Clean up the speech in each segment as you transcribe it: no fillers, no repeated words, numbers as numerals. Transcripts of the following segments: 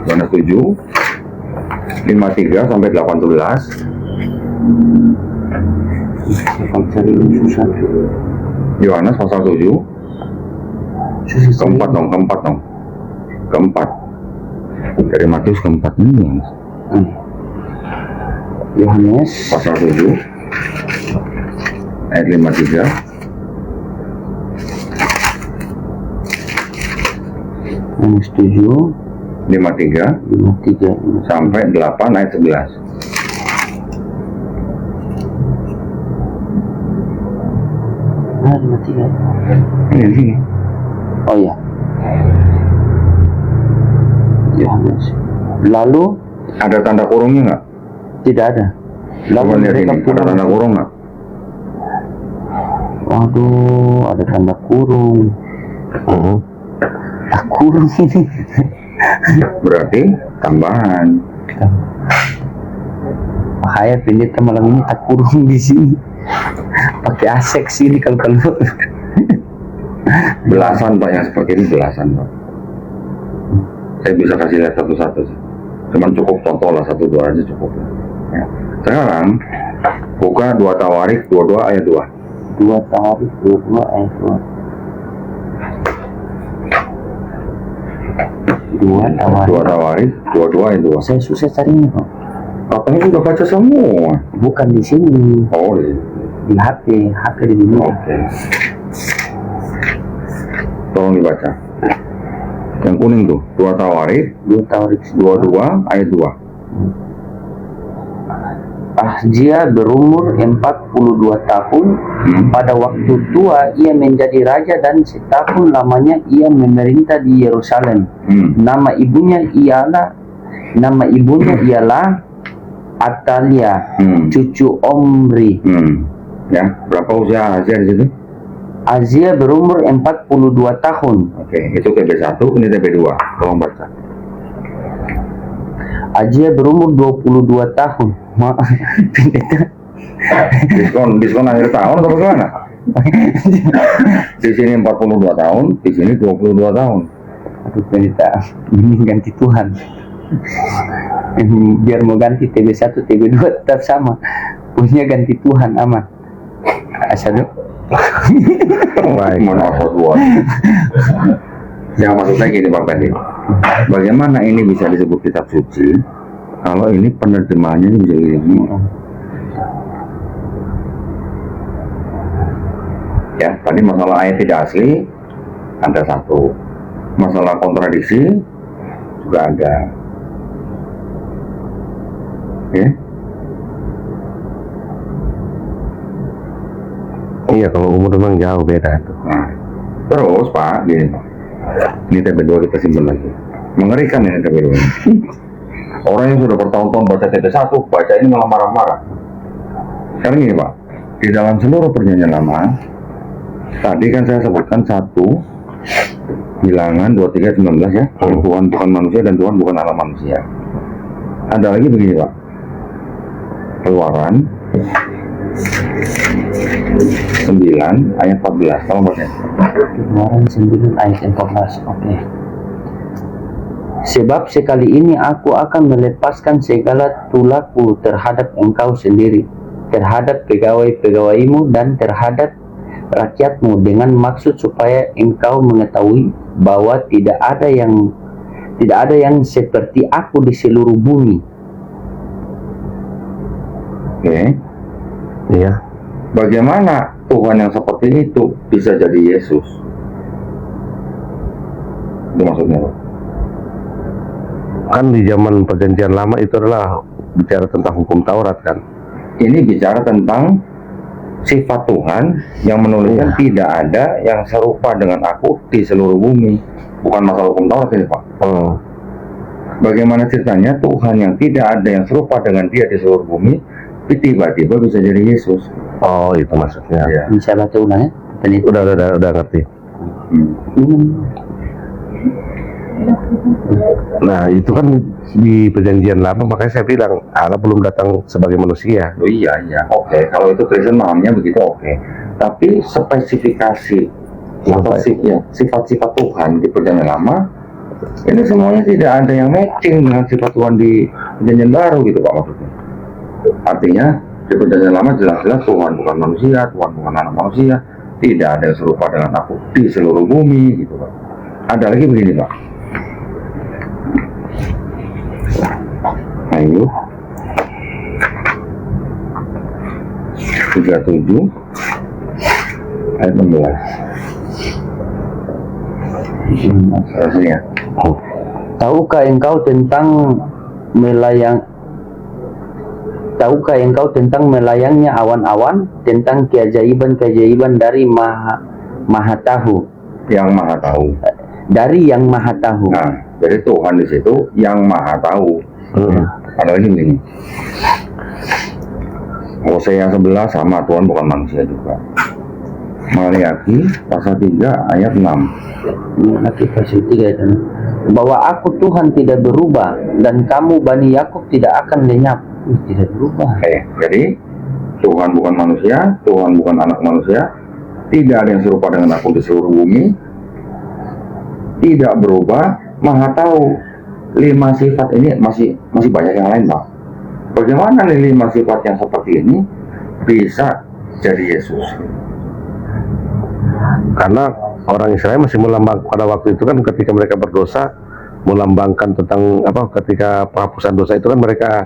Yohanes 7 53 sampai 18. Yohanes pasal 7 keempat dong. Keempat dari Matius keempat ini. Yohanes pasal 7 ayat 53 Yohanes 7 53 sampai 8 ayat 11. Ah, 53. Ini. Oh ya. Yohanes. Lalu Ada tanda kurungnya nggak? tidak ada. Coba lihat ini, ada pulang. tanda kurung nggak? Waduh, ada tanda kurung. Tak kurung ini. Berarti tambahan. Bahaya pendeta malam ini tak kurung di sini. Pakai asek sini kalau Belasan Pak yang seperti ini, belasan Pak. Saya bisa kasih lihat satu-satu sih. Cuman cukup contoh lah, 1-2 aja cukup. Ya. Sekarang buka 2 Tawarik 22 ayat 2. 2 Tawarik 22 ayat 2. 2 Tawarik 22 ayat 2. Saya susah carinya kok. Katanya sudah baca semua. Bukan di sini. Oh iya. Di HP di dunia. Oke. Tolong dibaca. Yang kuning tuh, 2 Tawarik 2 Tawarik 22 ayat 2. Ahzia berumur 42 tahun. Pada waktu tua ia menjadi raja dan setahun lamanya ia memerintah di Yerusalem. Nama ibunya ialah Atalia, cucu Omri. Ya, berapa usia Ahzia di situ? Ahzia berumur 42 tahun. Oke, itu TB1, ini TB2. Tolong baca. Ahzia berumur 22 tahun. diskon akhir tahun atau bagaimana? Di sini 42 tahun, di sini 22 tahun. Aduh pendeta, ini ganti Tuhan. Biar mau ganti TB1, TB2 tetap sama. Punya ganti Tuhan aman. Asal yang maksud saya gini Pak Pendit, bagaimana ini bisa disebut kitab suci kalau ini penerjemahannya bisa gini? Ya, tadi masalah ayat tidak asli ada satu, masalah kontradiksi juga ada. Ya. Iya, kalau umur memang jauh beda tuh. Nah, terus Pak, gini Pak, ini TB2 kita simpan lagi. Mengerikan ini TB2. Orang yang sudah bertahun-tahun baca TB1, baca ini malah marah-marah. Sekarang gini Pak, di dalam seluruh perjanjian lama, tadi kan saya sebutkan 1 Bilangan 23:19 ya, Tuhan bukan manusia dan Tuhan bukan Allah manusia. Ada lagi begini Pak, Keluaran 9 ayat 14. Tolong baca. Keluaran 9 ayat 14. Oke. Sebab sekali ini aku akan melepaskan segala tulaku terhadap engkau sendiri, terhadap pegawai-pegawaimu dan terhadap rakyatmu, dengan maksud supaya engkau mengetahui bahwa tidak ada yang seperti aku di seluruh bumi. Oke. Iya. Bagaimana Tuhan yang seperti itu bisa jadi Yesus? Itu maksudnya Pak. Kan di zaman perjanjian lama itu adalah bicara tentang hukum Taurat kan. Ini bicara tentang sifat Tuhan yang menuliskan tidak ada yang serupa dengan aku di seluruh bumi. Bukan masalah hukum Taurat ini Pak. Bagaimana ceritanya Tuhan yang tidak ada yang serupa dengan dia di seluruh bumi tiba-tiba bisa jadi Yesus? Oh, itu maksudnya. Ya. Bisa baca ulang ya? Udah ngerti. Nah, itu kan di perjanjian lama, makanya saya bilang Allah belum datang sebagai manusia. Oh iya, oke. Kalau itu Kristen pahamnya begitu, oke. Tapi spesifikasi atau sifat-sifat Tuhan di perjanjian lama Ini semuanya tidak ada yang matching dengan sifat Tuhan di perjanjian baru gitu Pak maksudnya. Artinya di perjanjian lama jelas-jelas Tuhan bukan manusia, Tuhan bukan anak manusia, tidak ada yang serupa dengan aku di seluruh bumi gitu Pak. Ada lagi begini Pak. Ayo 37 ayat 16 harusnya. Tahukah engkau tentang melayangnya awan-awan, tentang keajaiban-keajaiban dari Maha Tahu, Yang Maha Tahu. dari Yang Maha Tahu. Nah, jadi Tuhan di situ yang Maha Tahu. Ada lagi ini. Hosea 11 sama Tuhan bukan manusia juga. Maliaki pasal 3 ayat 6. Maliaki pasal 3 ayat 6. Bahwa aku Tuhan tidak berubah dan kamu Bani Yakub tidak akan lenyap. Tidak berubah. Jadi Tuhan bukan manusia, Tuhan bukan anak manusia, tidak ada yang serupa dengan aku di seluruh bumi, tidak berubah, Maha Tahu. 5 sifat ini masih banyak yang lain Pak. Bagaimana nih 5 sifat yang seperti ini bisa jadi Yesus? Karena orang Israel masih melambang pada waktu itu kan, ketika mereka berdosa, melambangkan tentang ketika penghapusan dosa itu kan mereka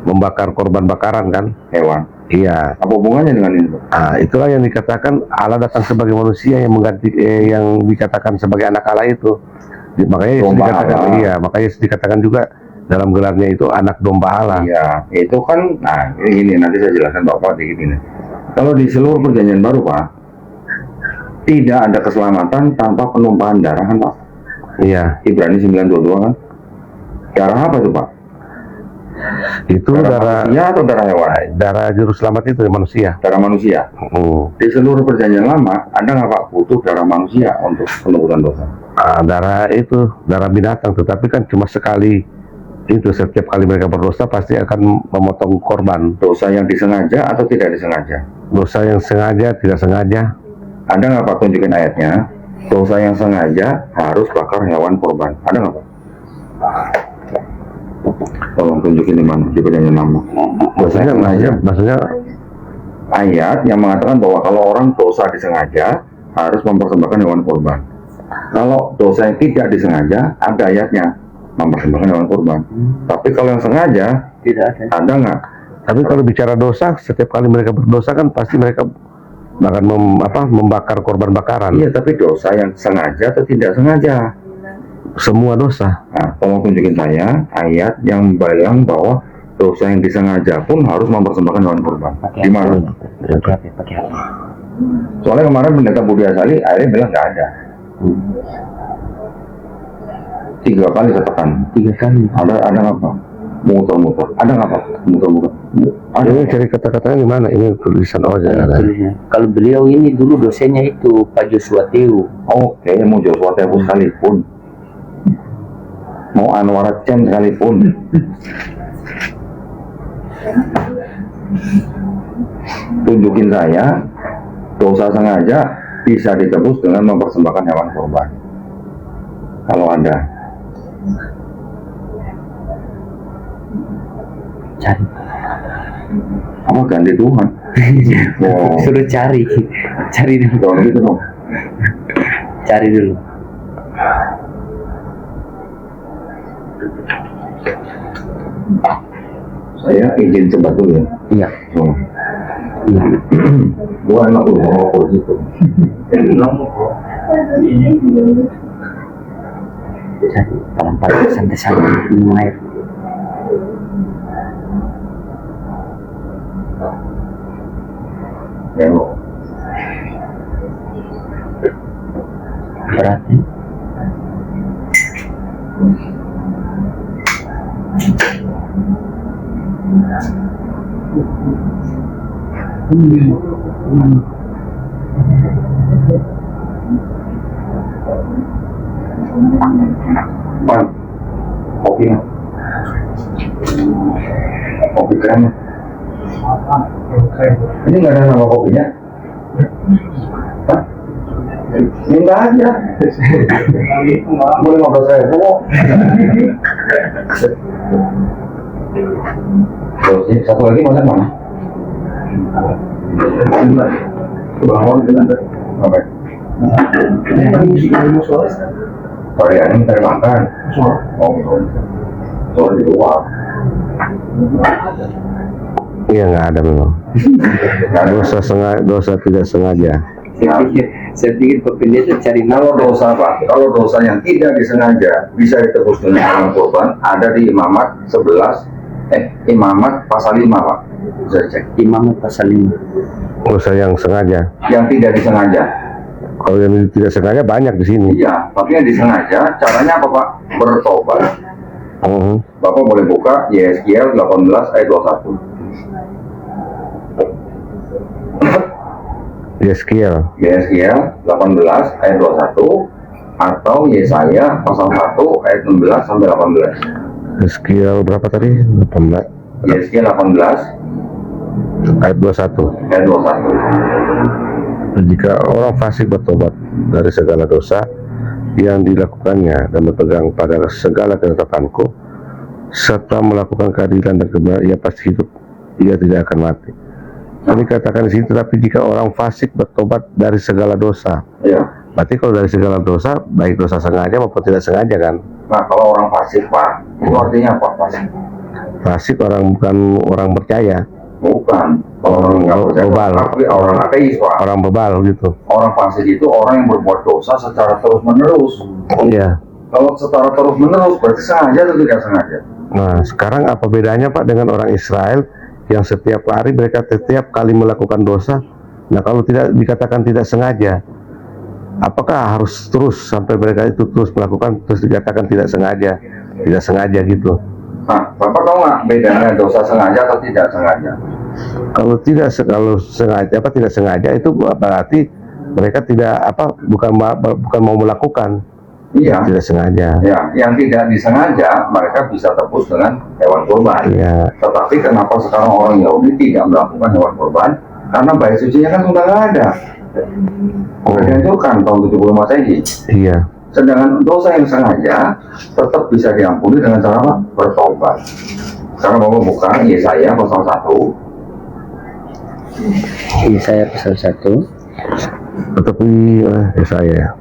membakar korban bakaran kan, Hewan. iya. Apa hubungannya dengan ini? Nah, itulah yang dikatakan Allah datang sebagai manusia yang mengganti yang dikatakan sebagai anak Allah itu. Makanya Yesus dikatakan Allah. Iya, makanya Yesus dikatakan juga dalam gelarnya itu anak domba Allah. Iya, itu kan, nah ini nanti saya jelaskan Bapak dikit ini. Kalau di seluruh perjanjian baru Pak, tidak ada keselamatan tanpa penumpahan darah kan Pak? Iya. Ibrani 9:22 kan? Darah apa itu Pak? Itu darah manusia atau darah hewan? Darah juru selamat itu manusia. Darah manusia. Di seluruh perjanjian lama ada nggak Pak butuh darah manusia untuk penebusan dosa? Darah itu darah binatang, tetapi kan cuma sekali. Itu setiap kali mereka berdosa pasti akan memotong korban. Dosa yang disengaja atau tidak disengaja? Dosa yang sengaja, tidak sengaja. Ada nggak Pak tunjukin ayatnya? Dosa yang sengaja harus bakar hewan korban. Ada nggak Pak? Tolong tunjukin di mana di perjanjian lama. Dosa yang sengaja. Maksudnya ayat yang mengatakan bahwa kalau orang dosa disengaja harus mempersembahkan hewan korban. Kalau dosa yang tidak disengaja ada ayatnya mempersembahkan hewan korban. Tapi kalau yang sengaja Tidak ada. ada nggak? tapi kalau bicara dosa, setiap kali mereka berdosa kan pasti mereka akan membakar korban bakaran. Iya, tapi dosa yang sengaja atau tidak sengaja? Semua dosa. Nah, tolong tunjukin saya ayat yang bilang bahwa dosa yang disengaja pun harus mempersembahkan hewan korban. Di mana? Pakai hati. Soalnya kemarin pendeta Budi Asali akhirnya bilang nggak ada. 3 kali saya tekan. 3 kali. Ada apa? Muter-muter. Ada nggak Pak? Muter-muter. Ada. Ini cari kata-katanya di mana? Ini tulisan aja. Tulisnya. Kalau beliau ini dulu dosennya itu Pak Joshua Teu. Oke, mau Joshua Teu sekalipun, mau Anwar Chen sekalipun, tunjukin saya dosa sengaja bisa ditebus dengan mempersembahkan hewan korban. Kalau ada, Cari. apa ganti Tuhan? Wow. Suruh cari dulu. Jangan gitu dong. Cari dulu. Saya izin sebat dulu ya. Iya. Oh. Iya. Gua enak tuh mau situ. Cari pelan-pelan, santai-santai minum air. Belok. Berat ya? Pan, kopinya. Kopi keren. Ini nggak ada nama kopinya? Hah? Minta aja. Boleh 15.000 kok. Terus satu lagi masak mana? Bangun dengan apa? Koreanya minta makan. Oh, di luar. Iya, nggak ada memang. Dosa tidak sengaja. Saya pikir pependeta cari Kalau dosa Pak, kalau dosa yang tidak disengaja bisa ditebus dengan hewan kurban, ada di Imamat 11, Imamat pasal 5 Pak. Bisa cek. Imamat pasal 5. Dosa yang sengaja. Yang tidak disengaja. Kalau yang tidak sengaja banyak di sini. Iya, tapi yang disengaja, caranya apa Pak? Bertobat. Bapak boleh buka Yeskiel 18 ayat 21. Yeskiel Yeskiel 18 ayat 21 atau Yesaya pasal 1 ayat 16 sampai 18. Yeskiel berapa tadi? 18 Yeskiel 18 ayat 21. ayat 21. Jika orang fasik bertobat dari segala dosa yang dilakukannya dan berpegang pada segala ketetapanku serta melakukan keadilan dan kebenaran, ia pasti hidup, ia tidak akan mati. Ini katakan di sini, tetapi jika orang fasik bertobat dari segala dosa, Iya. berarti kalau dari segala dosa, baik dosa sengaja maupun tidak sengaja kan? Nah, kalau orang fasik Pak, itu artinya apa fasik? Fasik bukan orang percaya, Bukan. Kalau orang nggak percaya, Bebal. tapi orang ateis Pak. orang bebal gitu. Orang fasik itu orang yang berbuat dosa secara terus menerus. Iya. Kalau secara terus menerus berarti sengaja atau tidak sengaja? Nah, sekarang apa bedanya Pak dengan orang Israel yang setiap hari mereka setiap kali melakukan dosa? Nah, kalau tidak dikatakan tidak sengaja, apakah harus terus sampai mereka itu terus melakukan terus dikatakan tidak sengaja gitu? Nah, Bapak tahu nggak bedanya dosa sengaja atau tidak sengaja? Kalau sengaja tidak sengaja itu berarti mereka bukan mau melakukan. Iya. Tidak sengaja. Ya, yang tidak disengaja mereka bisa tebus dengan hewan kurban. Iya. Tetapi kenapa sekarang orang Yahudi tidak melakukan hewan kurban? Karena bait sucinya kan sudah nggak ada. Dihancurkan tahun 70 Masehi. Iya. Sedangkan dosa yang sengaja tetap bisa diampuni dengan cara apa? Bertobat. Sekarang Bapak buka Yesaya pasal 1. Yesaya pasal 1. Tetapi saya